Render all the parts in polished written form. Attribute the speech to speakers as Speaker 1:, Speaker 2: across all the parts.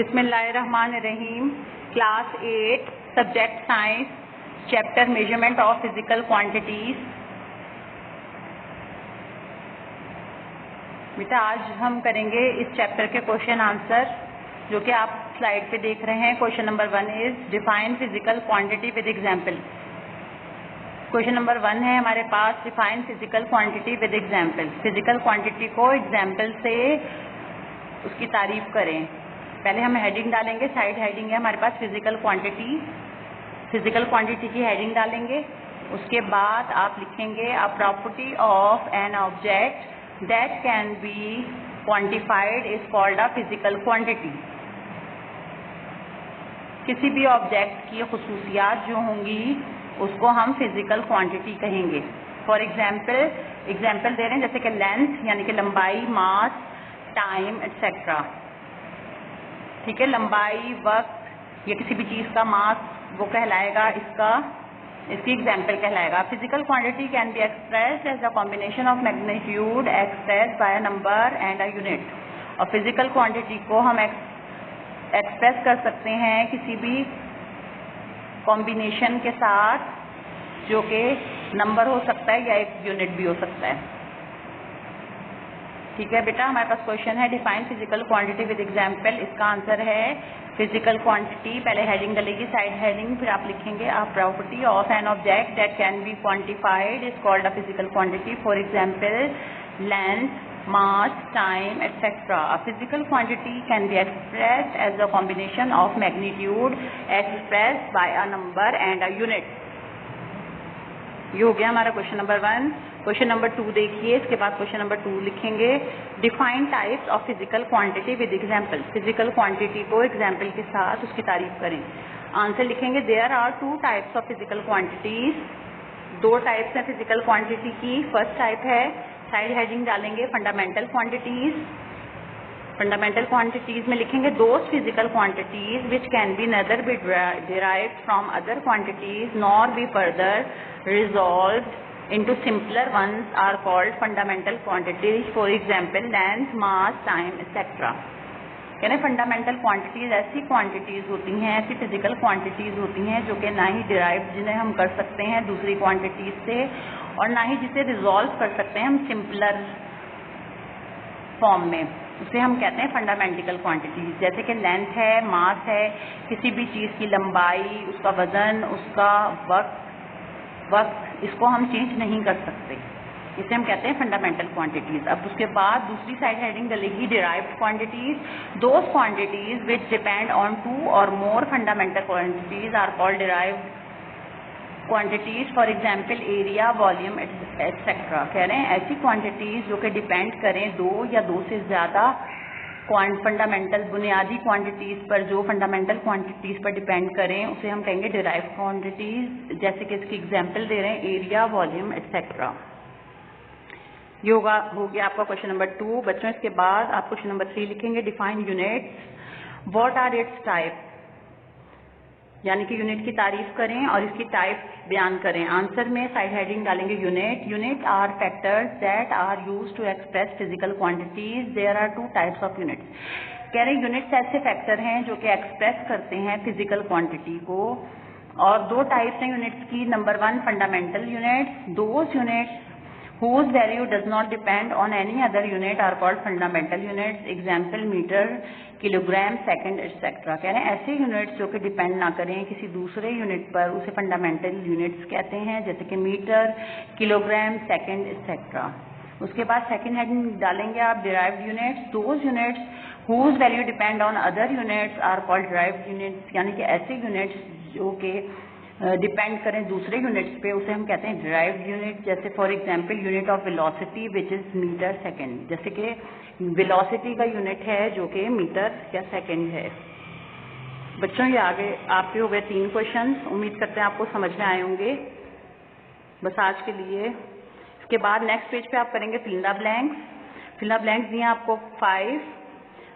Speaker 1: बिस्मिल्लाहिर्रहमानिर्रहीम। Class 8 subject science, chapter measurement of physical quantities. बेटा आज हम करेंगे इस चैप्टर के क्वेश्चन आंसर, जो कि आप स्लाइड पे देख रहे हैं। Question number 1 is define physical quantity with example. Question number 1 है हमारे पास, define physical quantity with example. Physical quantity को एग्जाम्पल से उसकी तारीफ करें। पहले हम हेडिंग डालेंगे, साइड हेडिंग है हमारे पास फिजिकल क्वांटिटी। फिजिकल क्वांटिटी की हेडिंग डालेंगे, उसके बाद आप लिखेंगे a property of an object that can be quantified is called a physical quantity. किसी भी ऑब्जेक्ट की खुसूसियात जो होंगी उसको हम फिजिकल क्वांटिटी कहेंगे। फॉर एग्जाम्पल दे रहे हैं, जैसे कि लेंथ यानी कि लंबाई, मास, टाइम एटसेट्रा। ठीक है, लंबाई, वक्त, या किसी भी चीज का मास वो कहलाएगा, इसकी एग्जाम्पल कहलाएगा। Physical quantity can be expressed as a combination of magnitude expressed by a number and a unit. और फिजिकल क्वांटिटी को हम एक्सप्रेस कर सकते हैं किसी भी कॉम्बिनेशन के साथ, जो कि नंबर हो सकता है या एक यूनिट भी हो सकता है। ठीक है बेटा, हमारे पास क्वेश्चन है define physical quantity with example. इसका आंसर है फिजिकल क्वांटिटी। पहले हेडिंग डलेगी, साइड हेडिंग, फिर आप लिखेंगे a property of an object that can be quantified is called a physical quantity. For example length, mass, time, etc. A physical quantity can be expressed as a combination of magnitude expressed by a number and a unit. ये हो गया हमारा question number 1। Question number 2 देखिए, इसके बाद question number 2 लिखेंगे define types of physical quantity with example. Physical quantity को example के साथ उसकी तारीफ करें। आंसर लिखेंगे there are 2 types of physical quantities. 2 types हैं फिजिकल क्वांटिटी की। फर्स्ट टाइप है, साइड हेडिंग डालेंगे फंडामेंटल क्वांटिटीज। फंडामेंटल क्वांटिटीज में लिखेंगे those physical quantities which can be neither be derived from other quantities nor be further resolved into simpler ones are called fundamental quantities. For example length, mass, time etcetera. यानी fundamental quantities ऐसी quantities होती हैं, ऐसी physical quantities होती हैं जो कि ना ही डिराइव, जिन्हें हम कर सकते हैं दूसरी क्वांटिटीज से, और ना ही जिसे रिजॉल्व कर सकते हैं हम सिंपलर फॉर्म में। उसे हम कहते हैं फंडामेंटल क्वांटिटीज। जैसे कि लेंथ है, मास है, किसी भी चीज की लंबाई, उसका वजन, उसका वक्त, इसको हम चेंज नहीं कर सकते, इसे हम कहते हैं फंडामेंटल क्वांटिटीज। अब उसके बाद दूसरी साइड हेडिंग डलेगी derived quantities. Those quantities which depend on 2 और more fundamental quantities are called derived quantities. For example area, volume etcetera. कह रहे हैं ऐसी क्वांटिटीज जो कि डिपेंड करें 2 या 2 से ज्यादा फंडामेंटल बुनियादी क्वांटिटीज पर, जो फंडामेंटल क्वांटिटीज पर डिपेंड करें उसे हम कहेंगे डिराइव्ड क्वांटिटीज। जैसे कि इसकी एग्जाम्पल दे रहे हैं एरिया, वॉल्यूम एटसेट्रा। ये हो गया आपका क्वेश्चन नंबर 2। बच्चों इसके बाद आप क्वेश्चन नंबर 3 लिखेंगे define units. What are its type, यानी कि यूनिट की तारीफ करें और इसकी टाइप बयान करें। आंसर में साइड हेडिंग डालेंगे unit. Unit are factors that are used to express physical quantities. There are 2 types of units. कह रहे हैं यूनिट्स ऐसे फैक्टर हैं जो कि एक्सप्रेस करते हैं फिजिकल क्वांटिटी को, और 2 टाइप्स हैं यूनिट्स की। Number 1 fundamental units. Those units whose value does not depend on any other unit are called fundamental units. Example metre, kilogram, second etcetera. कह रहे हैं ऐसे यूनिट्स जो कि डिपेंड ना करें किसी दूसरे यूनिट पर, उसे फंडामेंटल यूनिट्स कहते हैं, जैसे कि मीटर, किलोग्राम, सेकंड एटसेट्रा। उसके बाद सेकंड हेडिंग डालेंगे आप derived units. Those units whose value depend on other units are called derived units। यानी कि ऐसे यूनिट्स जो कि डिपेंड करें दूसरे यूनिट्स पे, उसे हम कहते हैं डिराइव्ड यूनिट। जैसे for example unit of velocity which is metre second. जैसे कि वेलोसिटी का यूनिट है जो कि मीटर या सेकंड है। बच्चों ये आगे आपके हो गए 3 क्वेश्चंस। उम्मीद करते हैं आपको समझ में आए होंगे बस आज के लिए। इसके बाद नेक्स्ट पेज पे आप करेंगे fill the blanks. Fill the blanks दिए आपको 5।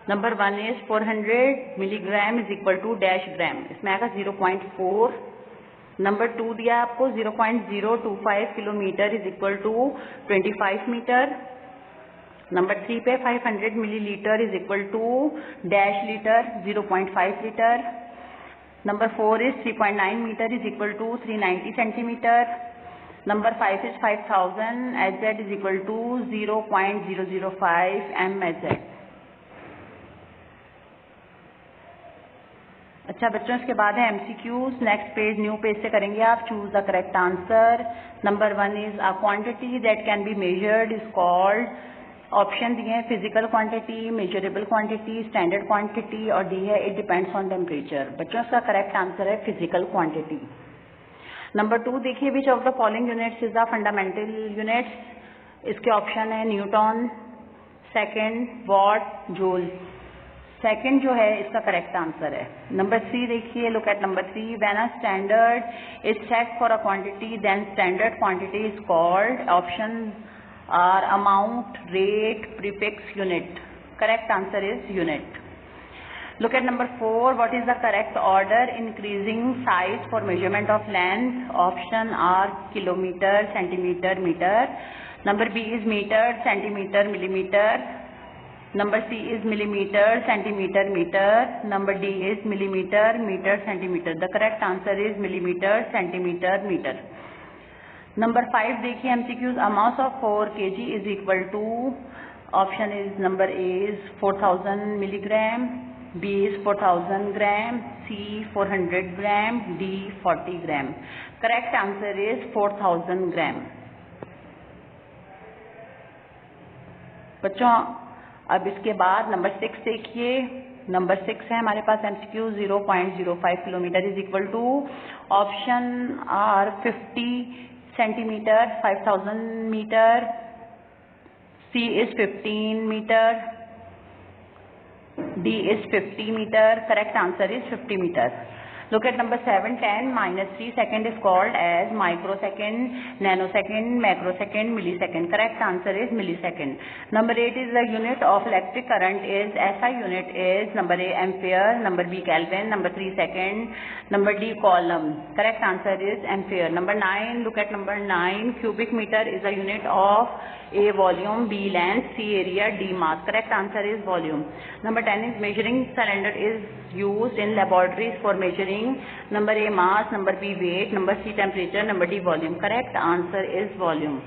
Speaker 1: Number 1 is 400 milligram is equal to dash gram. इसमें आएगा 0.4। नंबर 2 दिया आपको 0.025 kilometre is equal to 25 metre. Number 3 पे 500 millilitre is equal to dash litre 0.5 litre. Number 4 is 3.9 meter is equal to 390 centimeter. Number 5 is 5000 Hz is equal to 0.005 mHz. अच्छा बच्चों, इसके बाद है MCQs. Next page, new page से करेंगे आप. Choose the correct answer. Number 1 is a quantity that can be measured is called. Option दिए हैं physical quantity, measurable quantity, standard quantity और डी है इट डिपेंड्स ऑन टेम्परेचर. बच्चों इसका correct answer है फिजिकल क्वांटिटी. नंबर 2 देखिए, which of the following units is the fundamental units. इसके option है Newton, second what, joule. Second जो है इसका करेक्ट आंसर है. नंबर 3 देखिए, look at number 3. When a standard is set for a quantity then standard quantity is called. Option are amount, rate, prefix, unit. Correct answer is unit. Look at number 4. What is the correct order increasing size for measurement of length? Option are kilometer, centimeter, meter. Number B is meter, centimeter, millimeter. Number C is millimeter, centimeter, meter. Number D is millimeter, meter, centimeter. The correct answer is millimeter, centimeter, meter. Number 5 देखिए MCQs. A mass of 4 kg is equal to. Option is number A is 4000 milligram. B is 4000 gram, C 400 gram, D 40 gram. Correct answer is 4000 gram. बच्चों अब इसके बाद number 6 देखिए. Number 6 है हमारे पास MCQ. 0.05 kilometre is equal to. Option are 50 centimetre, 5000 metre. C is 15 metre. D is 50 meter. Correct answer is 50 meter. Look at number 7. 10 minus 3 second is called as microsecond, nanosecond, macrosecond, millisecond. Correct answer is millisecond. Number 8 is the unit of electric current is SI unit is number A ampere, number B Kelvin, number 3 second, number D coulomb. Correct answer is ampere. Number 9. Look at number 9. Cubic meter is a unit of A volume, B length, C area, D mass. Correct answer is volume. Number 10 is measuring cylinder is used in laboratories for measuring. Number A mass, number B weight, number C temperature, number D volume. Correct answer is volume.